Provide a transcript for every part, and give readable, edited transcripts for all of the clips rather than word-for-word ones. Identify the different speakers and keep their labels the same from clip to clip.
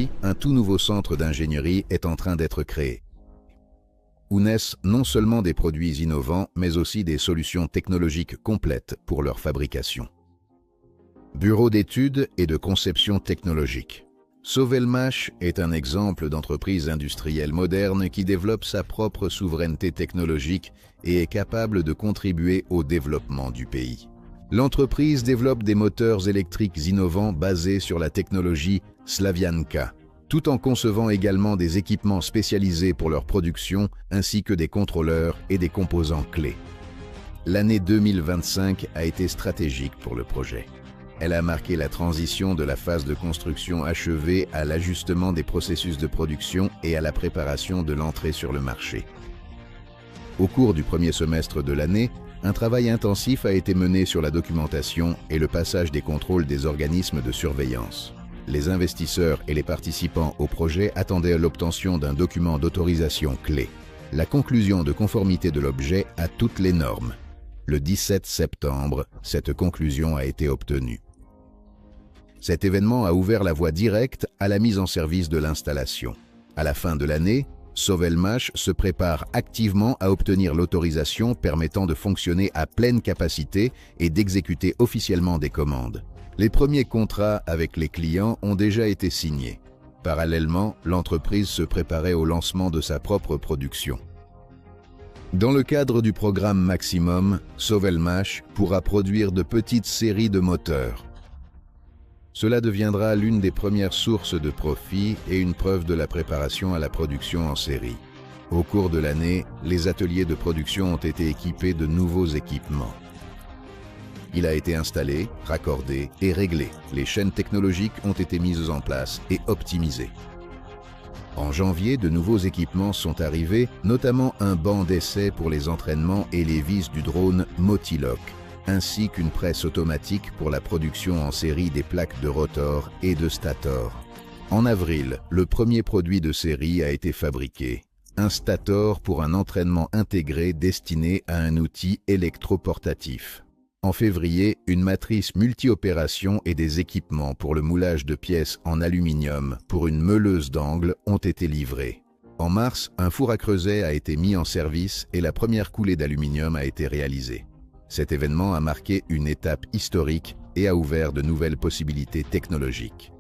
Speaker 1: Russie, un tout nouveau centre d'ingénierie est en train d'être créé, où naissent non seulement des produits innovants, mais aussi des solutions technologiques complètes pour leur fabrication. Bureau d'études et de conception technologique. Sovelmash est un exemple d'entreprise industrielle moderne qui développe sa propre souveraineté technologique et est capable de contribuer au développement du pays. L'entreprise développe des moteurs électriques innovants basés sur la technologie Slavianka, tout en concevant également des équipements spécialisés pour leur production ainsi que des contrôleurs et des composants clés. L'année 2025 a été stratégique pour le projet. Elle a marqué la transition de la phase de construction achevée à l'ajustement des processus de production et à la préparation de l'entrée sur le marché. Au cours du premier semestre de l'année, un travail intensif a été mené sur la documentation et le passage des contrôles des organismes de surveillance. Les investisseurs et les participants au projet attendaient l'obtention d'un document d'autorisation clé, la conclusion de conformité de l'objet à toutes les normes. Le 17 septembre, cette conclusion a été obtenue. Cet événement a ouvert la voie directe à la mise en service de l'installation. À la fin de l'année, Sovelmash se prépare activement à obtenir l'autorisation permettant de fonctionner à pleine capacité et d'exécuter officiellement des commandes. Les premiers contrats avec les clients ont déjà été signés. Parallèlement, l'entreprise se préparait au lancement de sa propre production. Dans le cadre du programme Maximum, Sovelmash pourra produire de petites séries de moteurs. Cela deviendra l'une des premières sources de profit et une preuve de la préparation à la production en série. Au cours de l'année, les ateliers de production ont été équipés de nouveaux équipements. Il a été installé, raccordé et réglé. Les chaînes technologiques ont été mises en place et optimisées. En janvier, de nouveaux équipements sont arrivés, notamment un banc d'essai pour les entraînements et les vis du drone Motiloc, ainsi qu'une presse automatique pour la production en série des plaques de rotor et de stator. En avril, le premier produit de série a été fabriqué, un stator pour un entraînement intégré destiné à un outil électroportatif. En février, une matrice multi-opération et des équipements pour le moulage de pièces en aluminium pour une meuleuse d'angle ont été livrés. En mars, un four à creuset a été mis en service et la première coulée d'aluminium a été réalisée. Cet événement a marqué une étape historique et a ouvert de nouvelles possibilités technologiques.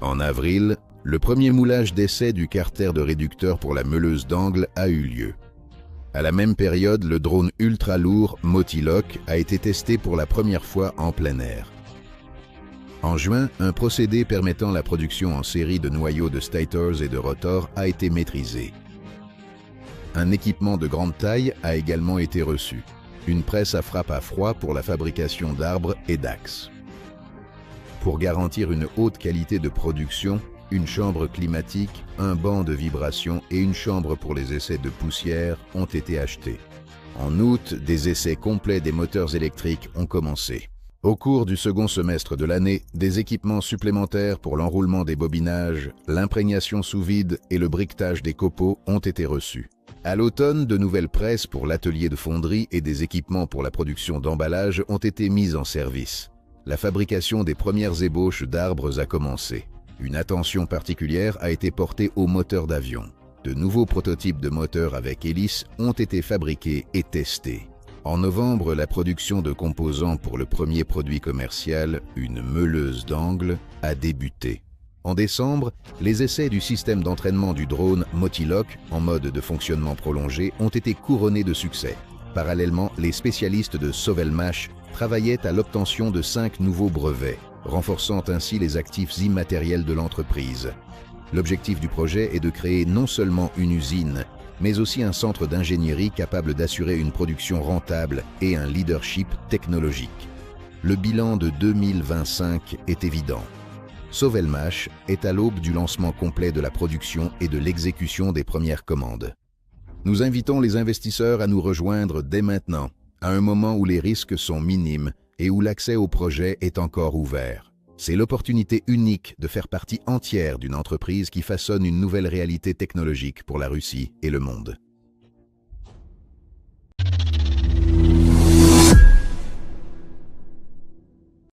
Speaker 1: En avril, le premier moulage d'essai du carter de réducteur pour la meuleuse d'angle a eu lieu. À la même période, le drone ultra-lourd Motiloc a été testé pour la première fois en plein air. En juin, un procédé permettant la production en série de noyaux de stators et de rotors a été maîtrisé. Un équipement de grande taille a également été reçu. Une presse à frappe à froid pour la fabrication d'arbres et d'axes. Pour garantir une haute qualité de production, une chambre climatique, un banc de vibration et une chambre pour les essais de poussière ont été achetés. En août, des essais complets des moteurs électriques ont commencé. Au cours du second semestre de l'année, des équipements supplémentaires pour l'enroulement des bobinages, l'imprégnation sous vide et le briquetage des copeaux ont été reçus. À l'automne, de nouvelles presses pour l'atelier de fonderie et des équipements pour la production d'emballage ont été mises en service. La fabrication des premières ébauches d'arbres a commencé. Une attention particulière a été portée aux moteurs d'avion. De nouveaux prototypes de moteurs avec hélice ont été fabriqués et testés. En novembre, la production de composants pour le premier produit commercial, une meuleuse d'angle, a débuté. En décembre, les essais du système d'entraînement du drone Motiloc, en mode de fonctionnement prolongé, ont été couronnés de succès. Parallèlement, les spécialistes de Sovelmash travaillaient à l'obtention de 5 nouveaux brevets, renforçant ainsi les actifs immatériels de l'entreprise. L'objectif du projet est de créer non seulement une usine, mais aussi un centre d'ingénierie capable d'assurer une production rentable et un leadership technologique. Le bilan de 2025 est évident. Sovelmash est à l'aube du lancement complet de la production et de l'exécution des premières commandes. Nous invitons les investisseurs à nous rejoindre dès maintenant, à un moment où les risques sont minimes et où l'accès au projet est encore ouvert. C'est l'opportunité unique de faire partie entière d'une entreprise qui façonne une nouvelle réalité technologique pour la Russie et le monde.